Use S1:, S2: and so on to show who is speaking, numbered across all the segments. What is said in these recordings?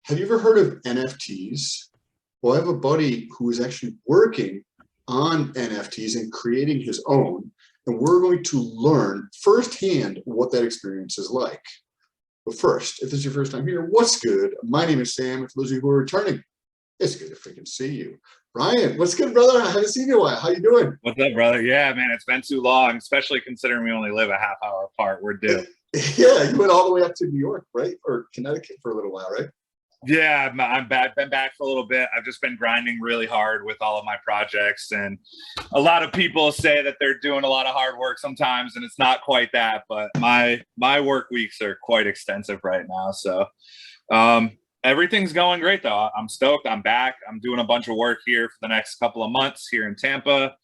S1: have you ever heard of NFTs? Well, I have a buddy who is actually working on NFTs and creating his own, and we're going to learn firsthand what that experience is like. But first, if this is your first time here, what's good? My name is Sam, and for those of you who are returning, it's good to freaking see you. Brian, what's good, brother? I haven't seen you in a while. How you doing?
S2: What's up, brother? Yeah, man, it's been too long, especially considering we only live a half hour apart. We're due.
S1: Yeah, you went all the way up to New York, right? Or Connecticut for a little while, right?
S2: Yeah, I'm back. Been back for a little bit. I've just been grinding really hard with all of my projects, and a lot of people say that they're doing a lot of hard work sometimes, and it's not quite that. But my work weeks are quite extensive right now, so everything's going great though. I'm stoked. I'm back. I'm doing a bunch of work here for the next couple of months here in Tampa.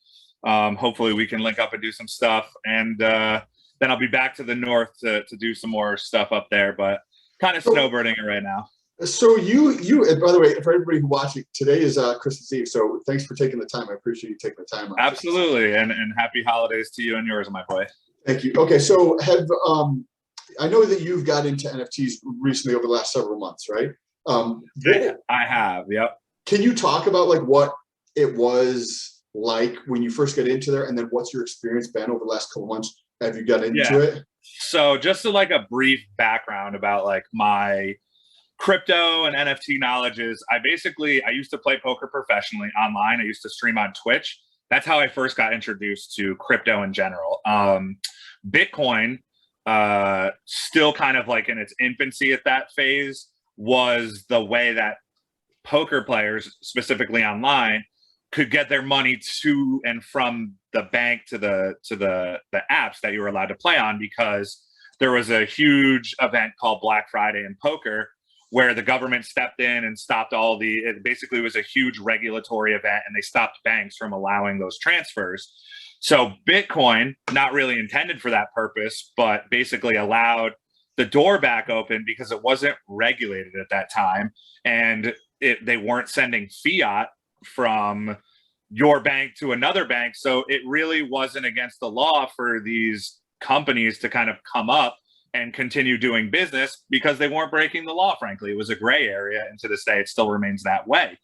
S2: Hopefully we can link up and do some stuff, and then I'll be back to the north to do some more stuff up there. But kind of snowbirding it right now.
S1: So and by the way, for everybody who watching, today is Christmas Eve. So thanks for taking the time. I appreciate you taking the time.
S2: Absolutely, and happy holidays to you and yours, my boy.
S1: Thank you. Okay, so I know that you've got into NFTs recently over the last several months, right?
S2: I have. Yep.
S1: Can you talk about like what it was like when you first got into there, and then what's your experience been over the last couple months? Have you got into it?
S2: So just to like a brief background about like my crypto and NFT knowledge is I used to play poker professionally online. I used to stream on Twitch. That's how I first got introduced to crypto in general. Bitcoin, still kind of like in its infancy at that phase, was the way that poker players, specifically online, could get their money to and from the bank to the apps that you were allowed to play on, because there was a huge event called Black Friday in poker where the government stepped in and stopped it basically was a huge regulatory event, and they stopped banks from allowing those transfers. So Bitcoin, not really intended for that purpose, but basically allowed the door back open because it wasn't regulated at that time, and they weren't sending fiat from your bank to another bank. So it really wasn't against the law for these companies to kind of come up and continue doing business because they weren't breaking the law. Frankly, it was a gray area, and to this day, it still remains that way.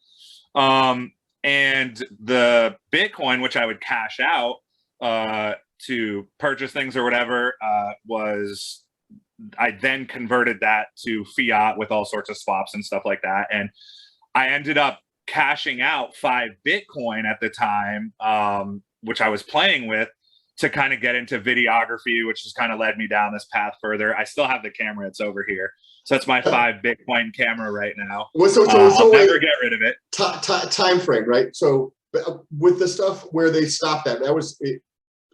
S2: And the Bitcoin, which I would cash out to purchase things or whatever, I then converted that to fiat with all sorts of swaps and stuff like that. And I ended up cashing out 5 Bitcoin at the time, which I was playing with, to kind of get into videography, which has kind of led me down this path further. I still have the camera. It's over here. So that's my 5 Bitcoin camera right now. I'll never get rid of it.
S1: Time frame, right? So with the stuff where they stopped that was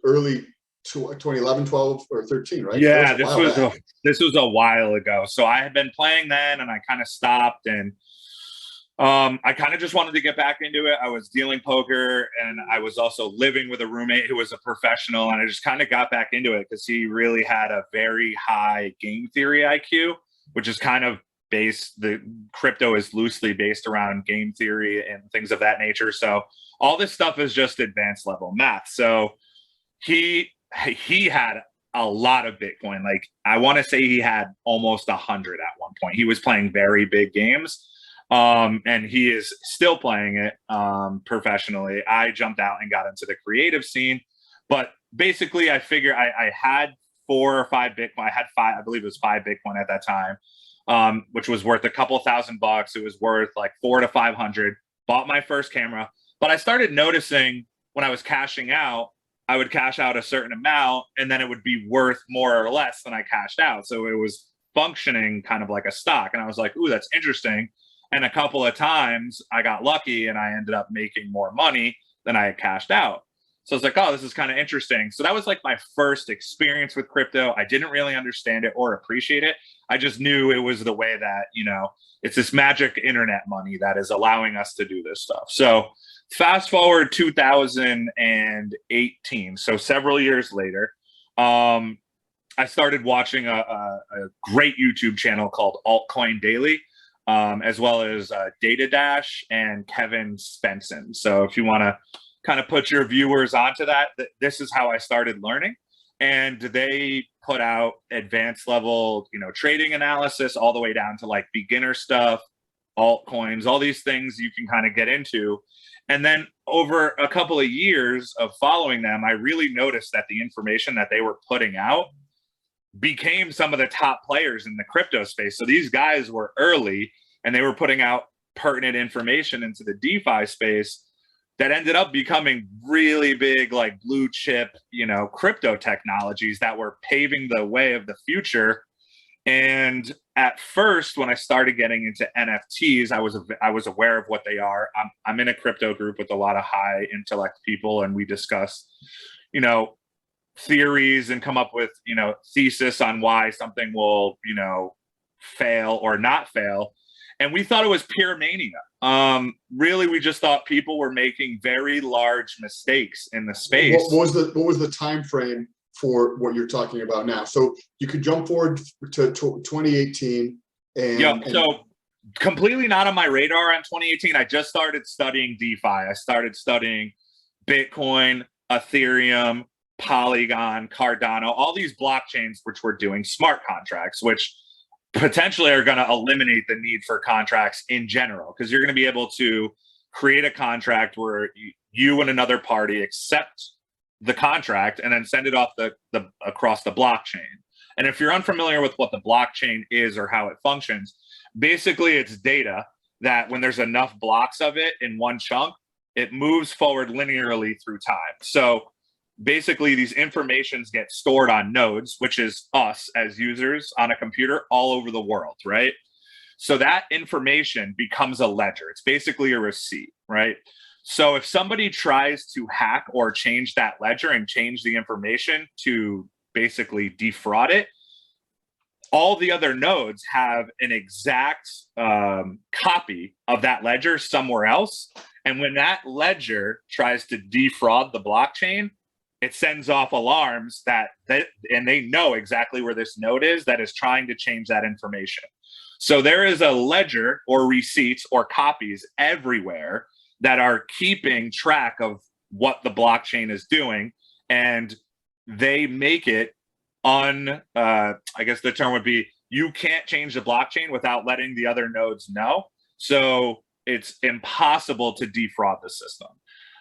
S1: early 2011, 12, or 13, right?
S2: Yeah, this was a while ago. So I had been playing then, and I kind of stopped, and I kind of just wanted to get back into it. I was dealing poker, and I was also living with a roommate who was a professional, and I just kind of got back into it because he really had a very high game theory IQ, which is kind of the crypto is loosely based around game theory and things of that nature. So all this stuff is just advanced level math. So he had a lot of Bitcoin. Like, I want to say he had almost 100 at one point. He was playing very big games. And he is still playing it professionally. I jumped out and got into the creative scene, but basically I figure I had 4 or 5 Bitcoin. I had 5, I believe it was 5 Bitcoin at that time, which was worth a couple $1,000. It was worth like 400 to 500. Bought my first camera, but I started noticing when I was cashing out, I would cash out a certain amount, and then it would be worth more or less than I cashed out. So it was functioning kind of like a stock, and I was like, "Ooh, that's interesting." And a couple of times I got lucky and I ended up making more money than I had cashed out. So I was like, oh, this is kind of interesting. So that was like my first experience with crypto. I didn't really understand it or appreciate it. I just knew it was the way that, it's this magic internet money that is allowing us to do this stuff. So fast forward 2018. So several years later, I started watching a great YouTube channel called Altcoin Daily. As well as Data Dash and Kevin Spenson. So if you want to kind of put your viewers onto that, this is how I started learning. And they put out advanced level, trading analysis all the way down to like beginner stuff, altcoins, all these things you can kind of get into. And then over a couple of years of following them, I really noticed that the information that they were putting out became some of the top players in the crypto space. So these guys were early and they were putting out pertinent information into the DeFi space that ended up becoming really big, like blue chip, crypto technologies that were paving the way of the future. And at first, when I started getting into NFTs, I was aware of what they are. I'm in a crypto group with a lot of high intellect people, and we discuss, theories and come up with, thesis on why something will, fail or not fail. And we thought it was pure mania. Really, we just thought people were making very large mistakes in the space.
S1: What was the time frame for what you're talking about now? So you could jump forward to 2018.
S2: So completely not on my radar on 2018. I just started studying DeFi. I started studying Bitcoin, Ethereum, Polygon, Cardano, all these blockchains, which were doing smart contracts, which potentially are going to eliminate the need for contracts in general, because you're going to be able to create a contract where you and another party accept the contract and then send it off the across the blockchain. And if you're unfamiliar with what the blockchain is or how it functions, basically it's data that when there's enough blocks of it in one chunk, it moves forward linearly through time. So basically these informations get stored on nodes, which is us as users on a computer all over the world, right? So that information becomes a ledger. It's basically a receipt, right? So if somebody tries to hack or change that ledger and change the information to basically defraud it, all the other nodes have an exact copy of that ledger somewhere else. And when that ledger tries to defraud the blockchain, it sends off alarms and they know exactly where this node is that is trying to change that information. So there is a ledger or receipts or copies everywhere that are keeping track of what the blockchain is doing, and they make it I guess the term would be, you can't change the blockchain without letting the other nodes know. So it's impossible to defraud the system.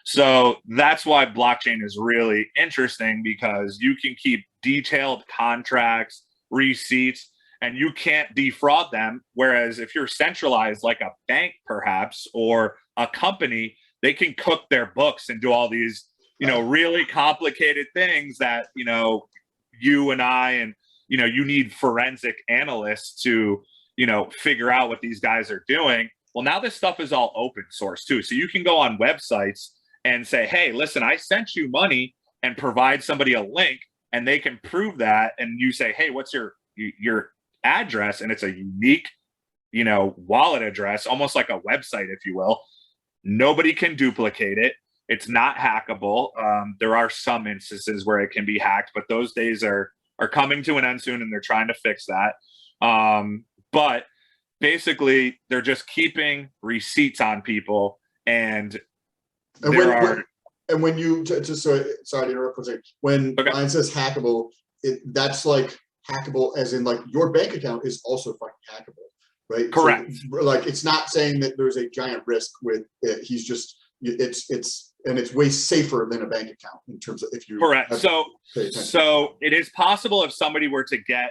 S2: So that's why blockchain is really interesting, because you can keep detailed contracts, receipts, and you can't defraud them. Whereas if you're centralized, like a bank perhaps, or a company, they can cook their books and do all these, really complicated things that, you and I and, you need forensic analysts to, figure out what these guys are doing. Well, now this stuff is all open source too. So you can go on websites and say, hey, listen, I sent you money, and provide somebody a link, and they can prove that. And you say, hey, what's your address? And it's a unique, wallet address, almost like a website, if you will. Nobody can duplicate it. It's not hackable. There are some instances where it can be hacked, but those days are coming to an end soon, and they're trying to fix that. But basically, they're just keeping receipts on people, and
S1: when you just sorry to interrupt for a second. When Ryan says hackable, that's like hackable as in like your bank account is also fucking hackable, right?
S2: Correct.
S1: So, like, it's not saying that there's a giant risk with it. He's just it's way safer than a bank account in terms of if you
S2: correct. So it is possible if somebody were to get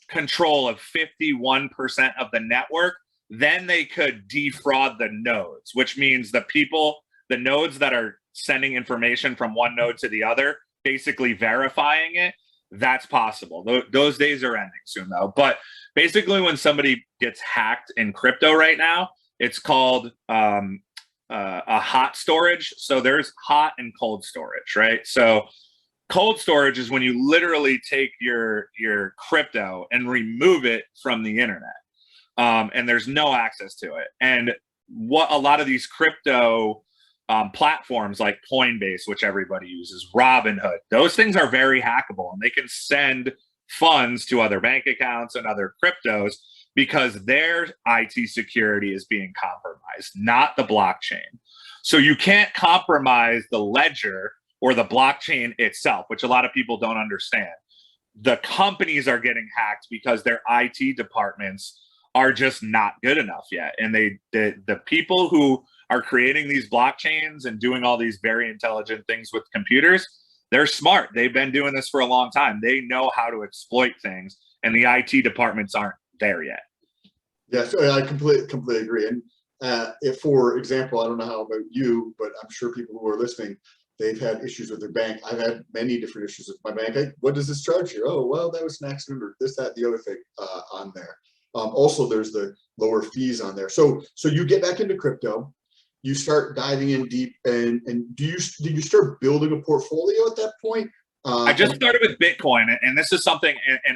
S2: control of 51% of the network, then they could defraud the nodes, which means the nodes that are sending information from one node to the other, basically verifying it. That's possible. Those days are ending soon, though. But basically, when somebody gets hacked in crypto right now, it's called a hot storage. So there's hot and cold storage, right? So cold storage is when you literally take your crypto and remove it from the internet, and there's no access to it. And what a lot of these crypto platforms like Coinbase, which everybody uses, Robinhood, those things are very hackable, and they can send funds to other bank accounts and other cryptos because their IT security is being compromised, not the blockchain. So you can't compromise the ledger or the blockchain itself, which a lot of people don't understand. The companies are getting hacked because their IT departments are just not good enough yet. And the people who are creating these blockchains and doing all these very intelligent things with computers, they're smart. They've been doing this for a long time. They know how to exploit things, and the IT departments aren't there yet.
S1: Yes, I completely agree. And if, for example, I don't know how about you, but I'm sure people who are listening, they've had issues with their bank. I've had many different issues with my bank. Hey, what does this charge you? Oh, well, that was an accident, or this, that, the other thing on there. Also, there's the lower fees on there. So you get back into crypto, you start diving in deep, and did you start building a portfolio at that point?
S2: I just started with Bitcoin, and this is something,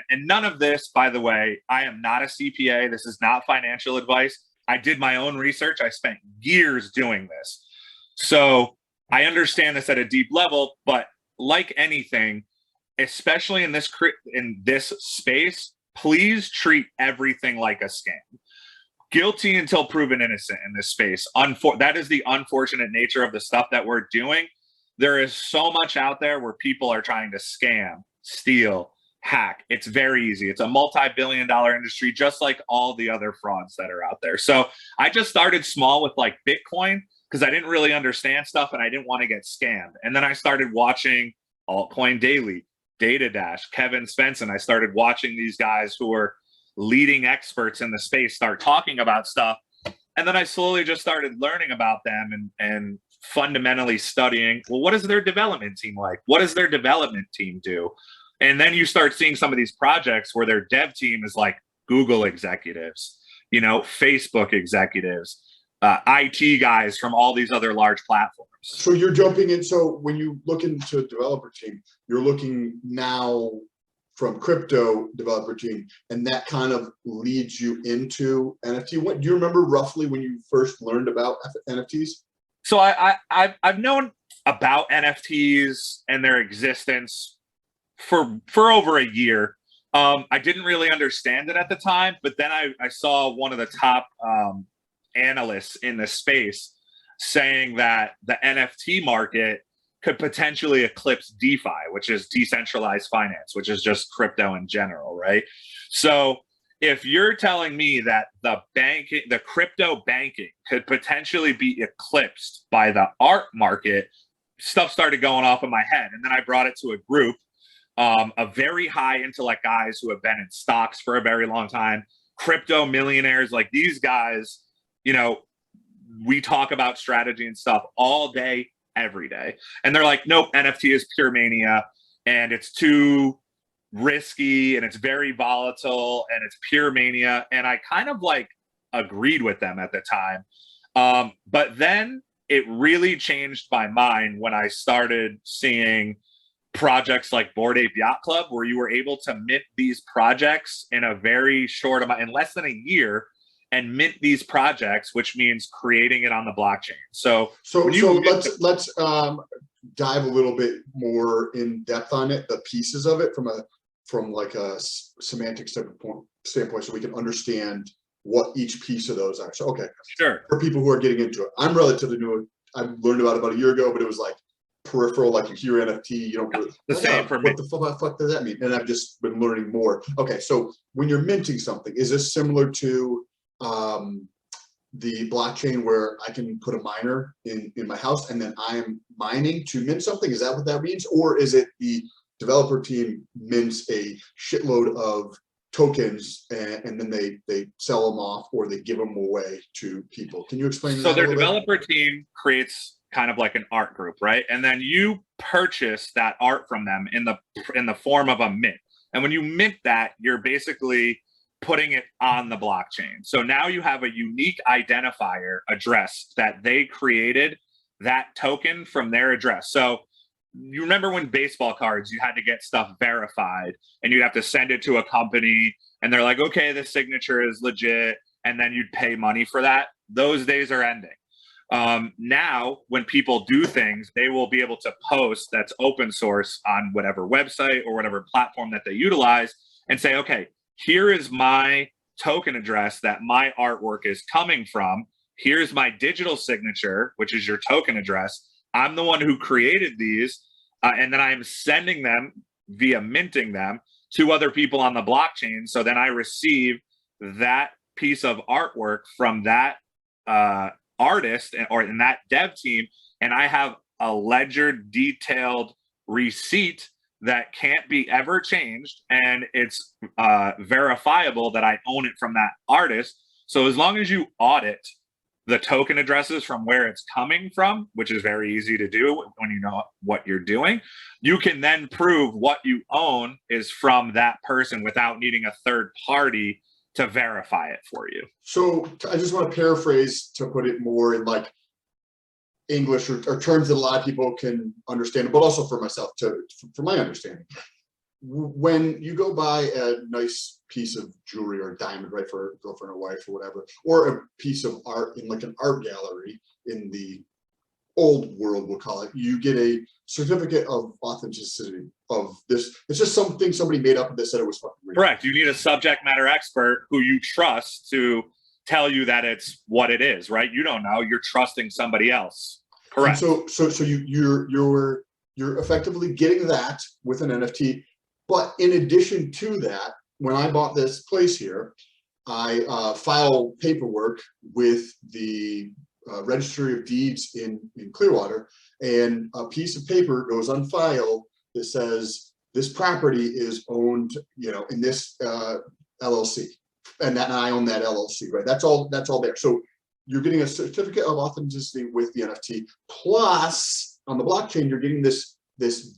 S2: and none of this, by the way, I am not a CPA. This is not financial advice. I did my own research. I spent years doing this. So I understand this at a deep level, but like anything, especially in this space, please treat everything like a scam. Guilty until proven innocent in this space. That is the unfortunate nature of the stuff that we're doing. There is so much out there where people are trying to scam, steal, hack. It's very easy. It's a multi-billion-dollar industry, just like all the other frauds that are out there. So I just started small with like Bitcoin because I didn't really understand stuff and I didn't want to get scammed. And then I started watching Altcoin Daily, Data Dash, Kevin Spence, and I started watching these guys who are leading experts in the space start talking about stuff. And then I slowly just started learning about them and fundamentally studying, well, what is their development team like? What does their development team do? And then you start seeing some of these projects where their dev team is like Google executives, Facebook executives, IT guys from all these other large platforms.
S1: So you're jumping in. So when you look into a developer team, you're looking now from crypto developer team, and that kind of leads you into NFT. What do you remember roughly when you first learned about NFTs?
S2: So I've known about NFTs and their existence for over a year. I didn't really understand it at the time, but then I saw one of the top analysts in the space saying that the NFT market could potentially eclipse DeFi, which is decentralized finance, which is just crypto in general, right? So if you're telling me that the crypto banking could potentially be eclipsed by the art market, stuff started going off in my head. And then I brought it to a group, a very high intellect guys who have been in stocks for a very long time, crypto millionaires, like these guys, we talk about strategy and stuff all day, every day. And they're like, nope, NFT is pure mania and it's too risky and it's very volatile and it's pure mania. And I kind of like agreed with them at the time. But then it really changed my mind when I started seeing projects like Bored Ape Yacht Club, where you were able to mint these projects in a very short amount, in less than a year, and mint these projects, which means creating it on the blockchain. So let's dive a little bit more in depth on it, the pieces of it from like a semantic standpoint, so we can understand what each piece of those are. So, okay, sure.
S1: For people who are getting into it, I'm relatively new. I learned about a year ago, but it was like peripheral, like you hear NFT, you don't really,
S2: the same for me.
S1: What the fuck does that mean? And I've just been learning more. Okay, so when you're minting something, is this similar to the blockchain where I can put a miner in my house and then I'm mining to mint something? Is that what that means? Or is it the developer team mints a shitload of tokens and then they sell them off or they give them away to people? Can you explain that?
S2: So their developer team creates kind of like an art group, right? And then you purchase that art from them in the form of a mint. And when you mint that, you're basically putting it on the blockchain. So now you have a unique identifier address that they created that token from their address. So you remember when baseball cards, you had to get stuff verified and you'd have to send it to a company and they're like, okay, the signature is legit. And then you'd pay money for that. Those days are ending. Now, when people do things, they will be able to post that's open source on whatever website or whatever platform that they utilize and say, okay, here is my token address that my artwork is coming from. Here's my digital signature, which is your token address. I'm the one who created these, and then I'm sending them via minting them to other people on the blockchain. So then I receive that piece of artwork from that artist or in that dev team, and I have a ledger detailed receipt that can't be ever changed, and it's verifiable that I own it from that artist. So as long as you audit the token addresses from where it's coming from, which is very easy to do when you know what you're doing, you can then prove what you own is from that person without needing a third party to verify it for you.
S1: So I just want to paraphrase to put it more in like English or terms that a lot of people can understand, but also for myself for my understanding. When you go buy a nice piece of jewelry or a diamond, right, for a girlfriend or wife or whatever, or a piece of art in like an art gallery in the old world, we'll call it, you get a certificate of authenticity of this. It's just something somebody made up that said it was fucking real.
S2: Correct. You need a subject matter expert who you trust to tell you that it's what it is, right? You don't know. You're trusting somebody else. Correct.
S1: And so you're effectively getting that with an NFT. But in addition to that, when I bought this place here, I file paperwork with the Registry of Deeds in Clearwater, and a piece of paper goes on file that says this property is owned, you know, in this LLC, and that I own that LLC, right? That's all there. So you're getting a certificate of authenticity with the NFT, plus on the blockchain, you're getting this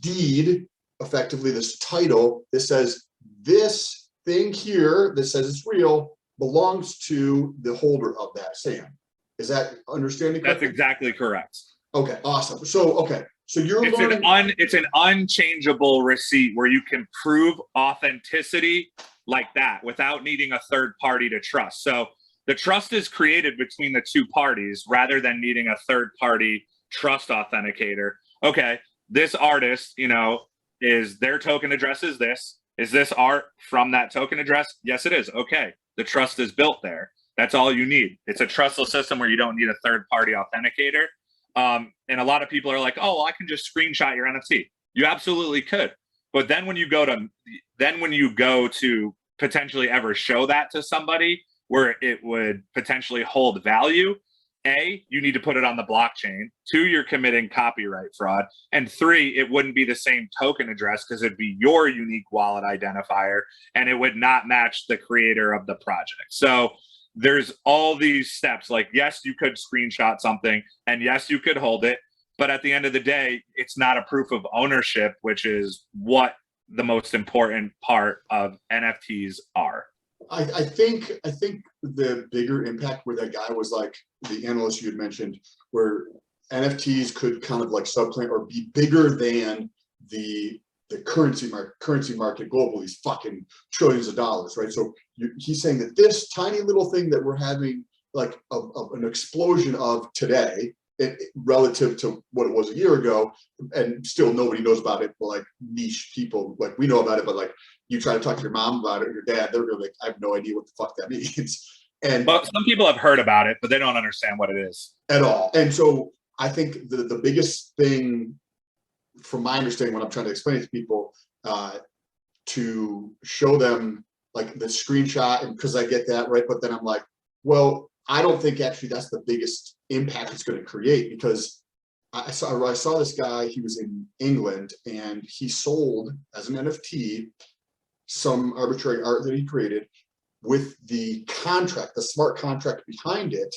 S1: deed, effectively this title that says this thing here that says it's real belongs to the holder of that sand. Is that understanding correct?
S2: That's exactly correct.
S1: Okay, awesome. So you're
S2: learning. It's an unchangeable receipt where you can prove authenticity like that without needing a third party to trust. So the trust is created between the two parties rather than needing a third party trust authenticator. Okay, this artist, you know, is their token address is this. Is this art from that token address? Yes, it is. Okay, the trust is built there. That's all you need. It's a trustless system where you don't need a third party authenticator. And a lot of people are like, oh, well, I can just screenshot your NFT. You absolutely could. But then when you go to potentially ever show that to somebody where it would potentially hold value, A, you need to put it on the blockchain. 2, you're committing copyright fraud. And 3, it wouldn't be the same token address because it'd be your unique wallet identifier and it would not match the creator of the project. So there's all these steps. Like, yes, you could screenshot something and yes, you could hold it. But at the end of the day, it's not a proof of ownership, which is what the most important part of NFTs are.
S1: I think the bigger impact where that guy was like the analyst you had mentioned, where NFTs could kind of like subplant or be bigger than the currency market globally is fucking trillions of dollars, right? So he's saying that this tiny little thing that we're having like an explosion of today, relative to what it was a year ago, and still nobody knows about it, but like niche people, like we know about it, but like you try to talk to your mom about it or your dad, they're gonna be like, I have no idea what the fuck that means. And
S2: but some people have heard about it, but they don't understand what it is
S1: at all. And so I think the biggest thing, from my understanding, when I'm trying to explain it to people, to show them like the screenshot, and because I get that, right? But then I'm like, well, I don't think actually that's the biggest impact it's going to create, because I saw this guy, he was in England, and he sold as an NFT some arbitrary art that he created with the contract, the smart contract behind it,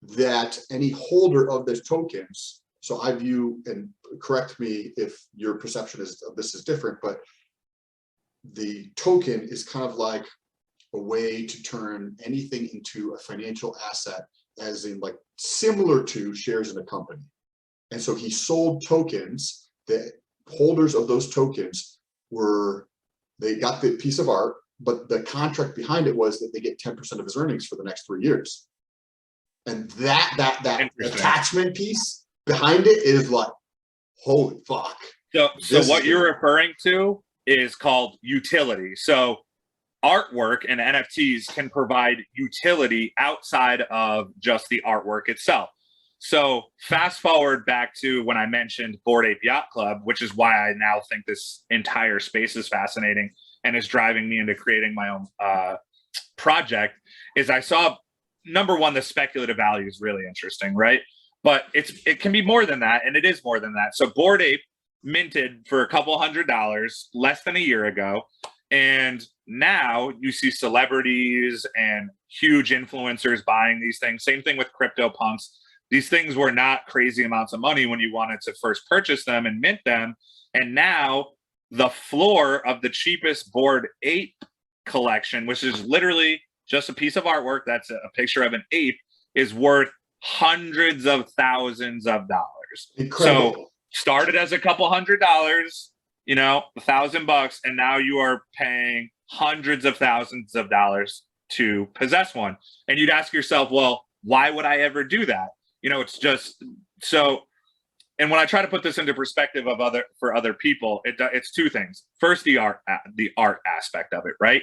S1: that any holder of those tokens, so I view, and correct me if your perception of this is different, but the token is kind of like a way to turn anything into a financial asset, as in like similar to shares in a company. And so he sold tokens, that holders of those tokens they got the piece of art, but the contract behind it was that they get 10% of his earnings for the next 3 years. And that attachment piece behind it is like, holy fuck.
S2: So what you're referring to is called utility. So artwork and NFTs can provide utility outside of just the artwork itself. So fast forward back to when I mentioned Bored Ape Yacht Club, which is why I now think this entire space is fascinating and is driving me into creating my own project is I saw, number one, the speculative value is really interesting, right? But it can be more than that, and it is more than that. So Bored Ape minted for a couple $100 less than a year ago, and now you see celebrities and huge influencers buying these things. Same thing with CryptoPunks. These things were not crazy amounts of money when you wanted to first purchase them and mint them, and now the floor of the cheapest Bored Ape collection, which is literally just a piece of artwork that's a picture of an ape, is worth hundreds of thousands of dollars.
S1: Incredible.
S2: So started as a couple $100, $1,000, and now you are paying hundreds of thousands of dollars to possess one. And you'd ask yourself, well, why would I ever do that? It's just so. And when I try to put this into perspective for other people, it's two things. First, the art aspect of it, right?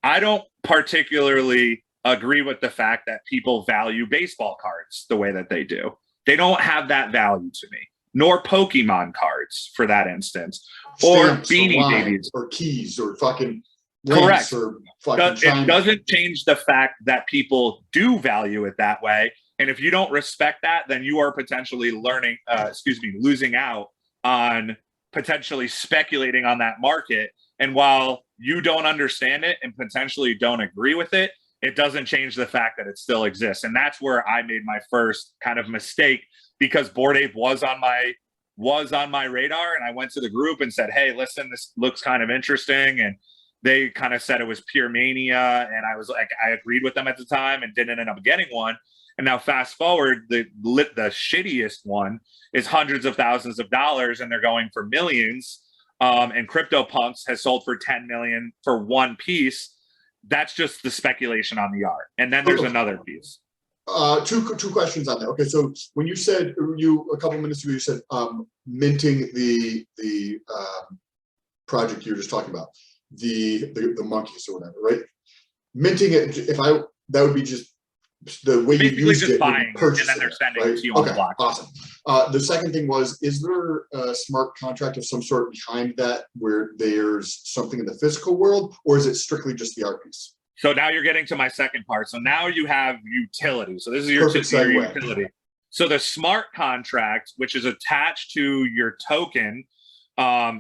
S2: I don't particularly agree with the fact that people value baseball cards the way that they do. They don't have that value to me, nor Pokemon cards for that instance,
S1: Stamps
S2: or Beanie
S1: or
S2: Babies,
S1: or keys, or fucking
S2: correct.
S1: Or fucking
S2: It doesn't change the fact that people do value it that way. And if you don't respect that, then you are potentially losing out on potentially speculating on that market. And while you don't understand it and potentially don't agree with it, it doesn't change the fact that it still exists. And that's where I made my first kind of mistake, because Bored Ape was on my radar, and I went to the group and said, hey, listen, this looks kind of interesting. And they kind of said it was pure mania. And I was like, I agreed with them at the time and didn't end up getting one. And now fast forward, the shittiest one is hundreds of thousands of dollars, and they're going for millions. And CryptoPunks has sold for 10 million for one piece. That's just the speculation on the art. And then there's another piece.
S1: Two questions on that. Okay, so when you said a couple minutes ago, you said minting the project you were just talking about, the monkeys or whatever, right? Minting it, that would be just the way
S2: basically
S1: you used
S2: just
S1: it,
S2: buying, and then they're sending it to you on the block.
S1: Awesome. The second thing was, is there a smart contract of some sort behind that where there's something in the physical world, or is it strictly just the art piece?
S2: So now you're getting to my second part. So now you have utility. So this is your utility. So the smart contract, which is attached to your token,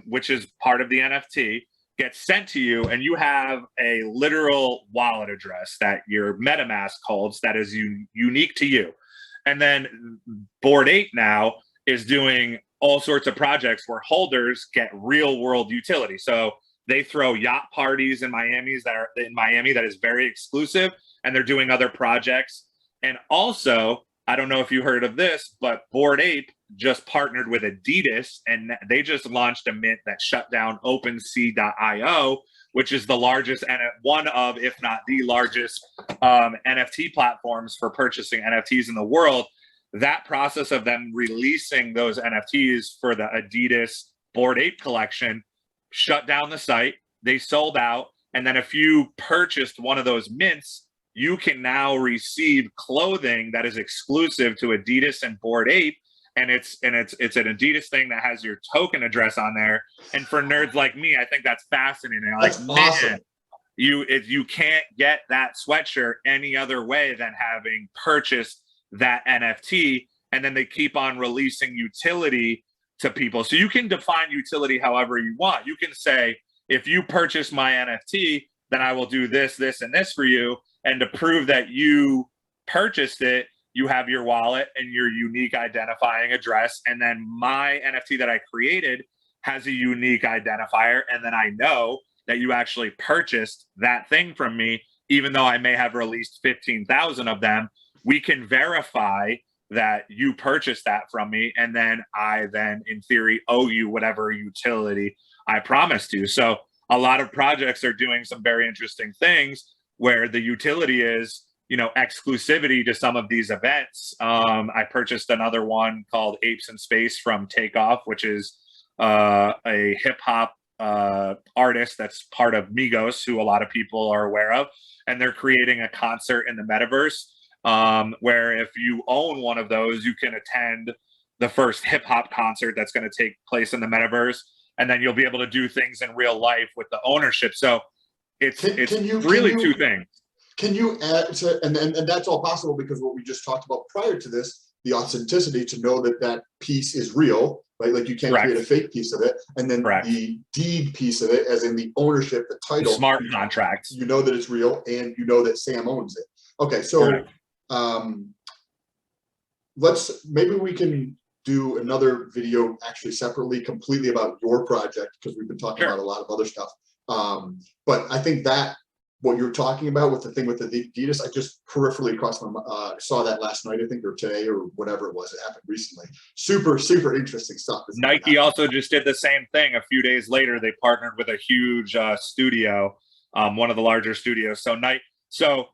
S2: which is part of the NFT, gets sent to you, and you have a literal wallet address that your MetaMask holds that is unique to you. And then Bored Ape now is doing all sorts of projects where holders get real world utility. So they throw yacht parties in Miami that is very exclusive, and they're doing other projects. And also, I don't know if you heard of this, but Bored Ape just partnered with Adidas, and they just launched a mint that shut down OpenSea.io, which is the largest and one of, if not the largest, NFT platforms for purchasing NFTs in the world. That process of them releasing those NFTs for the Adidas Bored Ape collection shut down the site. They sold out. And then if you purchased one of those mints, you can now receive clothing that is exclusive to Adidas and Bored Ape. And it's an Adidas thing that has your token address on there. And for nerds like me, I think that's fascinating.
S1: That's awesome.
S2: Man, you can't get that sweatshirt any other way than having purchased that NFT. And then they keep on releasing utility to people. So you can define utility however you want. You can say, if you purchase my NFT, then I will do this, this, and this for you. And to prove that you purchased it, you have your wallet and your unique identifying address. And then my NFT that I created has a unique identifier. And then I know that you actually purchased that thing from me, even though I may have released 15,000 of them. We can verify that you purchased that from me. And then I in theory, owe you whatever utility I promised to. So a lot of projects are doing some very interesting things where the utility is, exclusivity to some of these events. I purchased another one called Apes in Space from Takeoff, which is a hip hop artist that's part of Migos, who a lot of people are aware of. And they're creating a concert in the metaverse where if you own one of those, you can attend the first hip hop concert that's going to take place in the metaverse. And then you'll be able to do things in real life with the ownership. So It's
S1: Can you
S2: really two things.
S1: Can you add to, and that's all possible because what we just talked about prior to this, the authenticity to know that that piece is real, right? Like you can't
S2: Correct.
S1: create a fake piece of it. And then
S2: Correct.
S1: the deed piece of it, as in the ownership, the title,
S2: smart contracts.
S1: you know that it's real and you know that Sam owns it. Okay. So, maybe we can do another video actually separately, completely about your project, because we've been talking about a lot of other stuff. But I think that what you're talking about with the thing with the Adidas, I just peripherally across my saw that last night, I think, or today, or whatever it was. It happened recently. Super, super interesting stuff.
S2: Nike also just did the same thing. A few days later, they partnered with a huge studio, one of the larger studios. So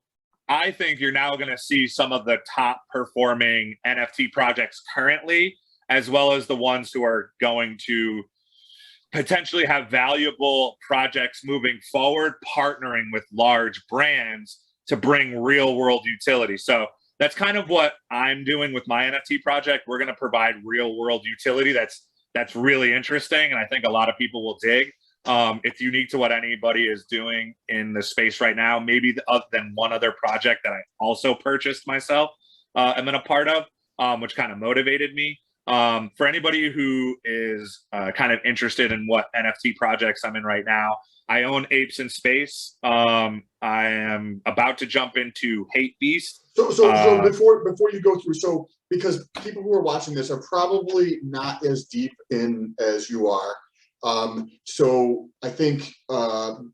S2: I think you're now going to see some of the top performing NFT projects currently, as well as the ones who are going to potentially have valuable projects moving forward, partnering with large brands to bring real world utility. So that's kind of what I'm doing with my NFT project. We're going to provide real world utility that's really interesting, and I think a lot of people will dig. It's unique to what anybody is doing in the space right now, maybe other than one other project that I also purchased myself, I'm in a part of, which kind of motivated me. For anybody who is kind of interested in what NFT projects I'm in right now, I own Apes in Space. I am about to jump into Hate Beast.
S1: So before you go through, so because people who are watching this are probably not as deep in as you are. So I think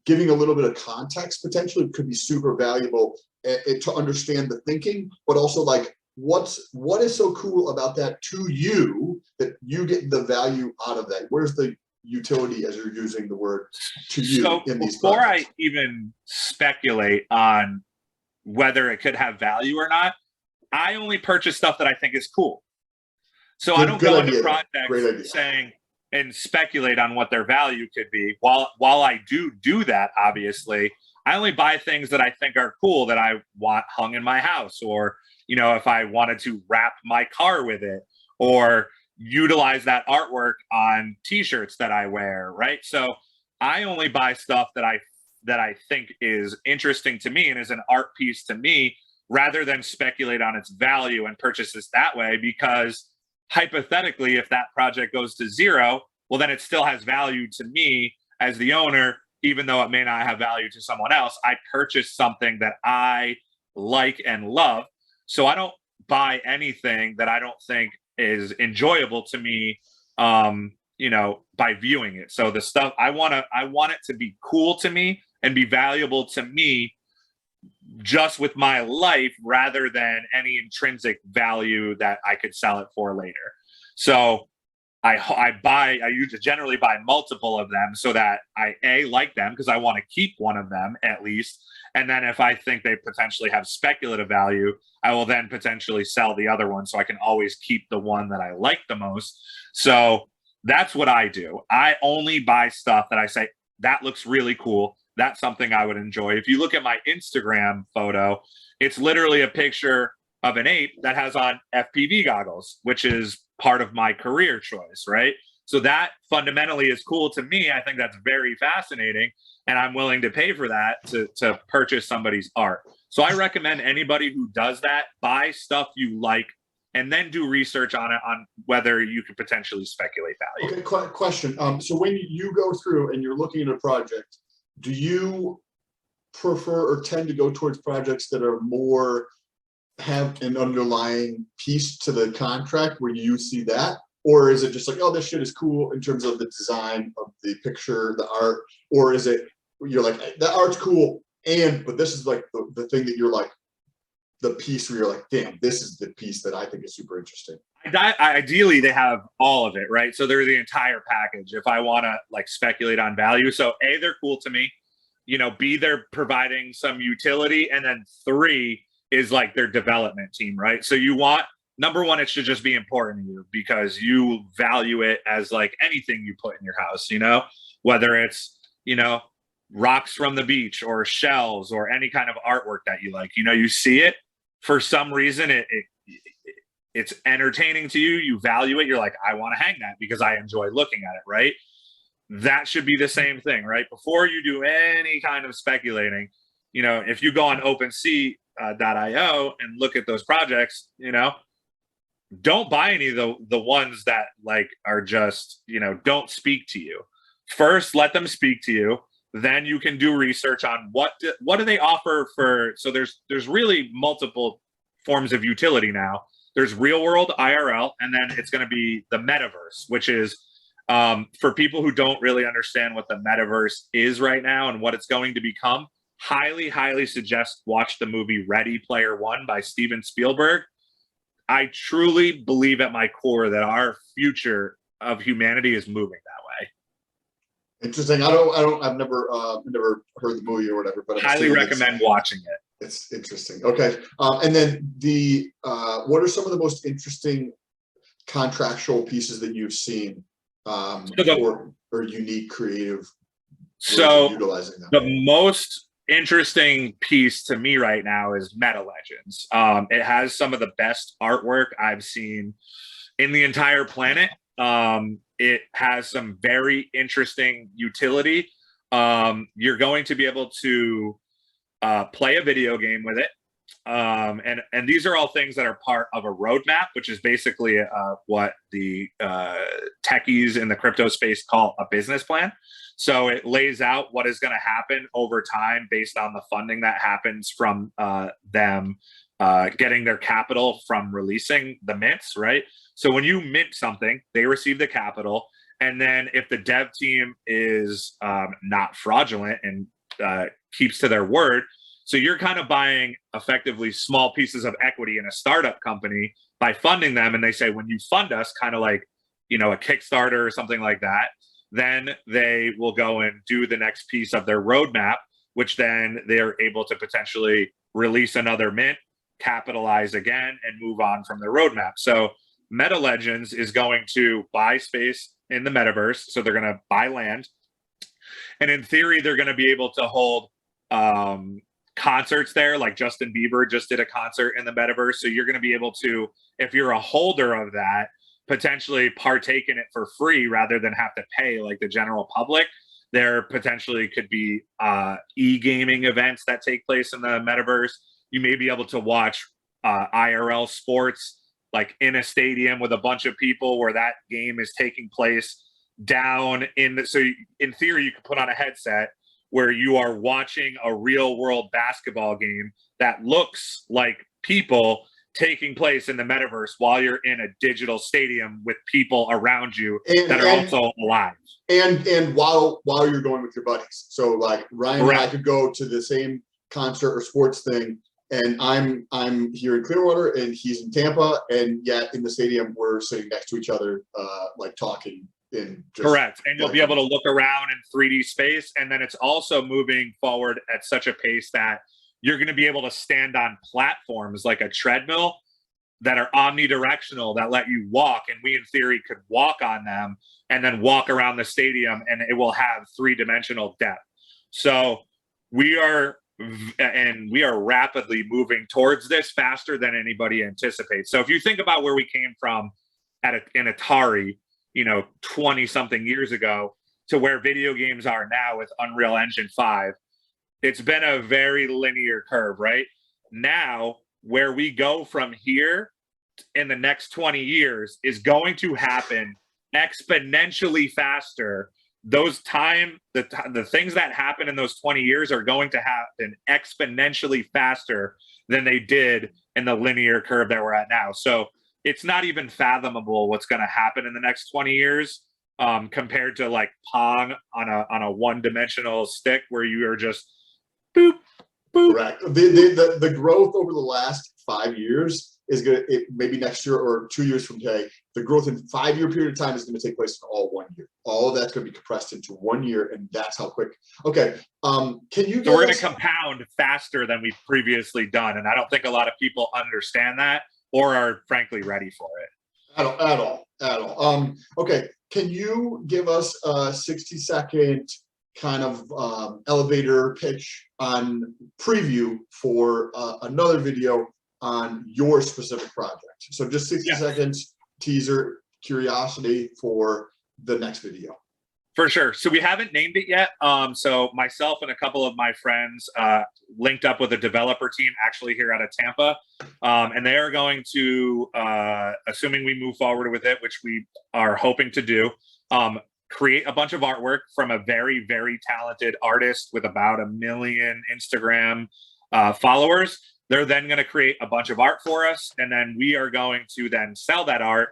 S1: giving a little bit of context potentially could be super valuable to understand the thinking, but also like what is so cool about that to you that you get the value out of that? Where's the utility, as you're using the word, to you in these
S2: before
S1: projects?
S2: I even speculate on whether it could have value or not, I only purchase stuff that I think is cool. So I don't go into projects saying and speculate on what their value could be. While I do that, obviously, I only buy things that I think are cool that I want hung in my house, or if I wanted to wrap my car with it, or utilize that artwork on t-shirts that I wear, right? So I only buy stuff that I think is interesting to me and is an art piece to me, rather than speculate on its value and purchase this that way, because hypothetically, if that project goes to zero, well, then it still has value to me as the owner, even though it may not have value to someone else. I purchased something that I like and love. So I don't buy anything that I don't think is enjoyable to me, by viewing it. So the stuff I want it to be cool to me and be valuable to me just with my life, rather than any intrinsic value that I could sell it for later. So I generally buy multiple of them so that I like them because I want to keep one of them at least. And then if I think they potentially have speculative value, I will then potentially sell the other one so I can always keep the one that I like the most. So that's what I do. I only buy stuff that I say, that looks really cool. That's something I would enjoy. If you look at my Instagram photo, it's literally a picture of an ape that has on FPV goggles, which is part of my career choice, right? So that fundamentally is cool to me. I think that's very fascinating, and I'm willing to pay for that to purchase somebody's art. So I recommend anybody who does that, buy stuff you like, and then do research on it, on whether you could potentially speculate value.
S1: Okay, question. So when you go through and you're looking at a project, do you prefer or tend to go towards projects that are more have an underlying piece to the contract where you see that? Or is it just like, oh, this shit is cool in terms of the design of the picture, the art? Or is it, you're like, that art's cool, but this is like the thing that you're like, the piece where you're like, damn, this is the piece that I think is super interesting?
S2: Ideally, they have all of it, right? So they're the entire package if I want to like speculate on value. So A, they're cool to me. B, they're providing some utility. And then 3 is like their development team, right? So you want, number one, it should just be important to you because you value it as like anything you put in your house, whether it's, rocks from the beach or shells or any kind of artwork that you like, you see it for some reason, it's entertaining to you, you value it, you're like, I want to hang that because I enjoy looking at it, right? that should be the same thing, right? Before you do any kind of speculating, you know, if you go on OpenSea.io and look at those projects, you know, don't buy any of the ones that like are just, you know, don't speak to you. First, let them speak to you. Then you can do research on what do they offer for. So there's really multiple forms of utility now. There's real world IRL, and then it's going to be the metaverse, which is for people who don't really understand what the metaverse is right now and what it's going to become. Highly suggest watch the movie Ready Player One by Steven Spielberg. I truly believe at my core that our future of humanity is moving that way.
S1: Interesting. I've never heard the movie or whatever, but
S2: Highly recommend watching it.
S1: It's interesting. Okay. And then what are some of the most interesting contractual pieces that you've seen or unique creative ways of utilizing them?
S2: The most interesting piece to me right now is Meta Legends. It has some of the best artwork I've seen in the entire planet. It has some very interesting utility. You're going to be able to play a video game with it. And these are all things that are part of a roadmap, which is basically what the techies in the crypto space call a business plan. So it lays out what is going to happen over time based on the funding that happens from them getting their capital from releasing the mints, right? So when you mint something, they receive the capital. And then if the dev team is not fraudulent and keeps to their word, so you're kind of buying effectively small pieces of equity in a startup company by funding them. And they say, when you fund us, kind of like, you know, a Kickstarter or something like that, then they will go and do the next piece of their roadmap, which then they're able to potentially release another mint, capitalize again, and move on from their roadmap. So Meta Legends is going to buy space in the metaverse. So they're going to buy land. And in theory, they're going to be able to hold concerts there. Like Justin Bieber just did a concert in the metaverse. So you're going to be able to, if you're a holder of that, potentially partake in it for free rather than have to pay like the general public. There potentially could be e-gaming events that take place in the metaverse. You may be able to watch IRL sports like in a stadium with a bunch of people where that game is taking place down in the, so in theory you could put on a headset where you are watching a real world basketball game that looks like people taking place in the metaverse while you're in a digital stadium with people around you that are also alive.
S1: And while you're going with your buddies. So like Ryan and I could go to the same concert or sports thing, and I'm here in Clearwater and he's in Tampa, and yet in the stadium we're sitting next to each other like talking.
S2: Correct. And you'll be able to look around in 3D space. And then it's also moving forward at such a pace that you're going to be able to stand on platforms like a treadmill that are omnidirectional that let you walk. And we, in theory, could walk on them and then walk around the stadium, and it will have 3-dimensional depth. So we are rapidly moving towards this faster than anybody anticipates. So if you think about where we came from in Atari, 20 something years ago to where video games are now with Unreal Engine 5, it's been a very linear curve, right? Now, where we go from here in the next 20 years is going to happen exponentially faster. Those the things that happen in those 20 years are going to happen exponentially faster than they did in the linear curve that we're at now. So it's not even fathomable what's going to happen in the next 20 years compared to like Pong on a one-dimensional stick where you are just boop, boop.
S1: Correct. The growth over the last 5 years is going to, maybe next year or 2 years from today, the growth in 5-year period of time is going to take place in all 1 year. All of that's going to be compressed into 1 year, and that's how quick. Okay. Can you?
S2: So we're going to compound faster than we've previously done, and I don't think a lot of people understand that or are frankly ready for it.
S1: At all. Okay. Can you give us a 60-second kind of elevator pitch on preview for another video on your specific project? So just 60 seconds teaser, curiosity for the next video.
S2: For sure. So we haven't named it yet. So myself and a couple of my friends linked up with a developer team actually here out of Tampa. And they are going to, assuming we move forward with it, which we are hoping to do, create a bunch of artwork from a very, very talented artist with about 1 million Instagram followers. They're then going to create a bunch of art for us. And then we are going to then sell that art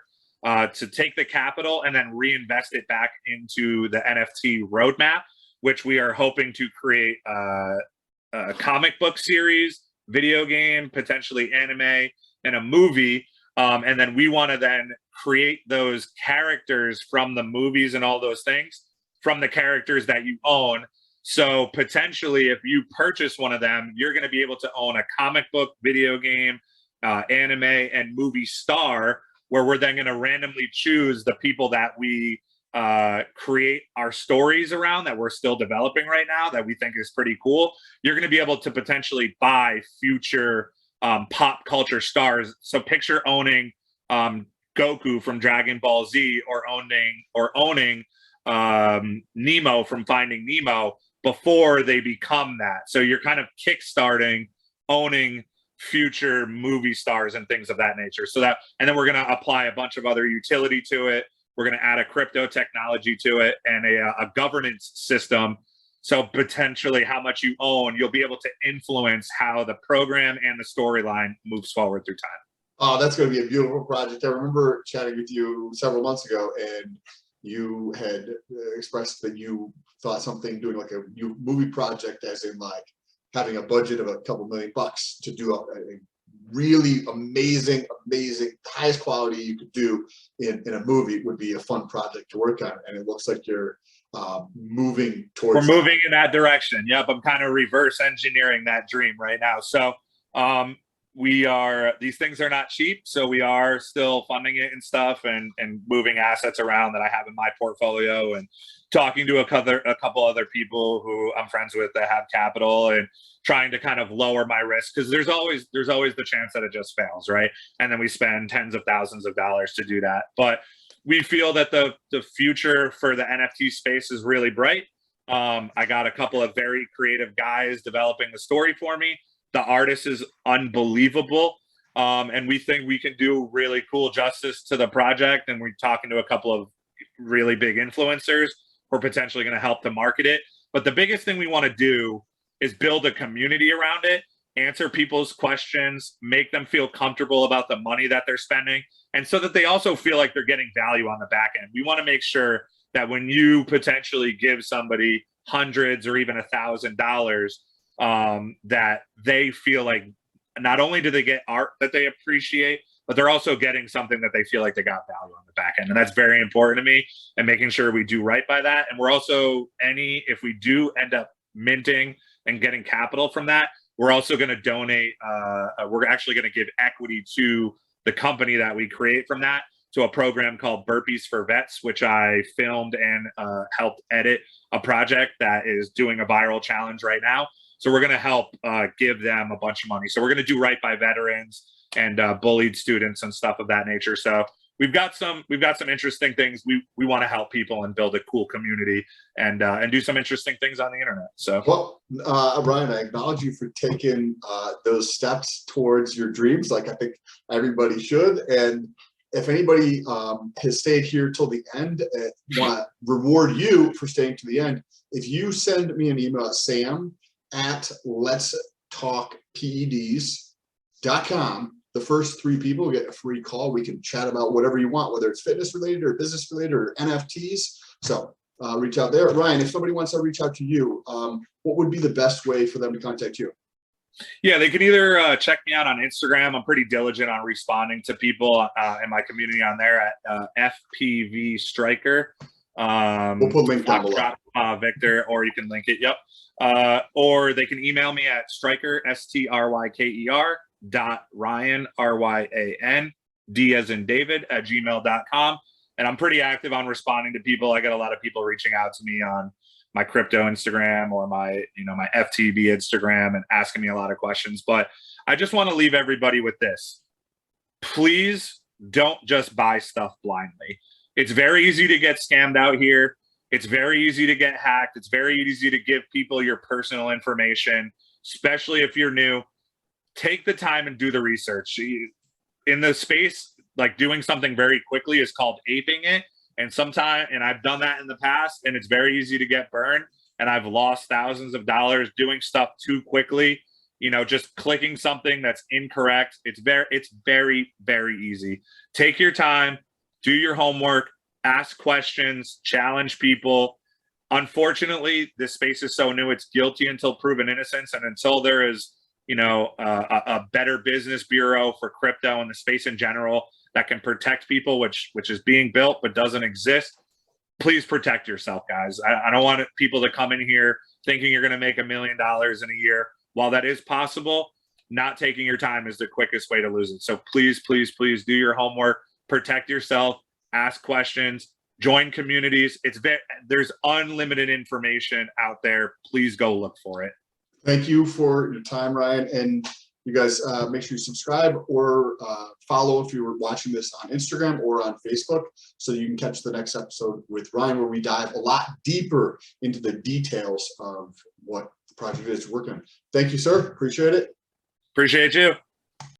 S2: to take the capital and then reinvest it back into the NFT roadmap, which we are hoping to create a comic book series, video game, potentially anime, and a movie. And then we want to then create those characters from the movies and all those things from the characters that you own. So potentially, if you purchase one of them, you're going to be able to own a comic book, video game, anime, and movie star, where we're then going to randomly choose the people that we create our stories around, that we're still developing right now, that we think is pretty cool. You're going to be able to potentially buy future pop culture stars. So picture owning Goku from Dragon Ball Z, or owning Nemo from Finding Nemo before they become that. So you're kind of kickstarting owning future movie stars and things of that nature. So that, and then we're going to apply a bunch of other utility to it. We're going to add a crypto technology to it and a governance system. So potentially how much you own, you'll be able to influence how the program and the storyline moves forward through time.
S1: Oh, that's going to be a beautiful project. I remember chatting with you several months ago, and you had expressed that you thought something, doing like a new movie project, as in like having a budget of a couple $1,000,000 to do a really amazing, highest quality you could do in a movie would be a fun project to work on. And it looks like you're moving towards.
S2: We're moving in that direction. Yep, I'm kind of reverse engineering that dream right now. So these things are not cheap, so we are still funding it and stuff, and moving assets around that I have in my portfolio, and talking to a couple other people who I'm friends with that have capital, and trying to kind of lower my risk, because there's always the chance that it just fails, right? And then we spend tens of thousands of dollars to do that. But we feel that the future for the NFT space is really bright. I got a couple of very creative guys developing the story for me. The artist is unbelievable. And we think we can do really cool justice to the project. And we're talking to a couple of really big influencers who are potentially going to help to market it. But the biggest thing we want to do is build a community around it, answer people's questions, make them feel comfortable about the money that they're spending, and so that they also feel like they're getting value on the back end. We want to make sure that when you potentially give somebody hundreds or even $1,000, that they feel like not only do they get art that they appreciate, but they're also getting something that they feel like they got value on the back end. And that's very important to me, and making sure we do right by that. And we're also, if we do end up minting and getting capital from that, we're also going to donate, we're actually going to give equity to the company that we create from that, to a program called Burpees for Vets, which I filmed and helped edit a project that is doing a viral challenge right now. So we're going to help give them a bunch of money. So we're going to do right by veterans and bullied students and stuff of that nature. So we've got some interesting things. We want to help people and build a cool community and do some interesting things on the internet. So,
S1: well, Ryan, I acknowledge you for taking those steps towards your dreams. Like I think everybody should. And if anybody has stayed here till the end, want to reward you for staying to the end, if you send me an email at sam@letstalkpeds.com, the first 3 people get a free call. We can chat about whatever you want, whether it's fitness related or business related or NFTs. So reach out there. Ryan, if somebody wants to reach out to you, what would be the best way for them to contact you?
S2: Yeah, they can either check me out on Instagram. I'm pretty diligent on responding to people in my community on there at FPV Striker.
S1: We'll put a link down below.
S2: Victor, or you can link it. Yep. Or they can email me at Striker, STRYKER .Ryan, RYAN, D as in David, @gmail.com. And I'm pretty active on responding to people. I get a lot of people reaching out to me on my crypto Instagram or my FTB Instagram and asking me a lot of questions. But I just want to leave everybody with this. Please don't just buy stuff blindly. It's very easy to get scammed out here. It's very easy to get hacked. It's very easy to give people your personal information, especially if you're new. Take the time and do the research. In the space, like doing something very quickly is called aping it. And sometimes, and I've done that in the past, and it's very easy to get burned. And I've lost thousands of dollars doing stuff too quickly, just clicking something that's incorrect. It's very, very easy. Take your time, do your homework, ask questions, challenge people. Unfortunately, this space is so new, it's guilty until proven innocence. And until there is, a better business bureau for crypto and the space in general that can protect people, which is being built but doesn't exist, please protect yourself, guys. I don't want people to come in here thinking you're going to make $1 million in a year. While that is possible, not taking your time is the quickest way to lose it. So please, please, please do your homework, protect yourself, ask questions, join communities. There's unlimited information out there. Please go look for it.
S1: Thank you for your time, Ryan. And you guys make sure you subscribe or follow if you're watching this on Instagram or on Facebook, so you can catch the next episode with Ryan, where we dive a lot deeper into the details of what the project is working on. Thank you, sir. Appreciate it.
S2: Appreciate you.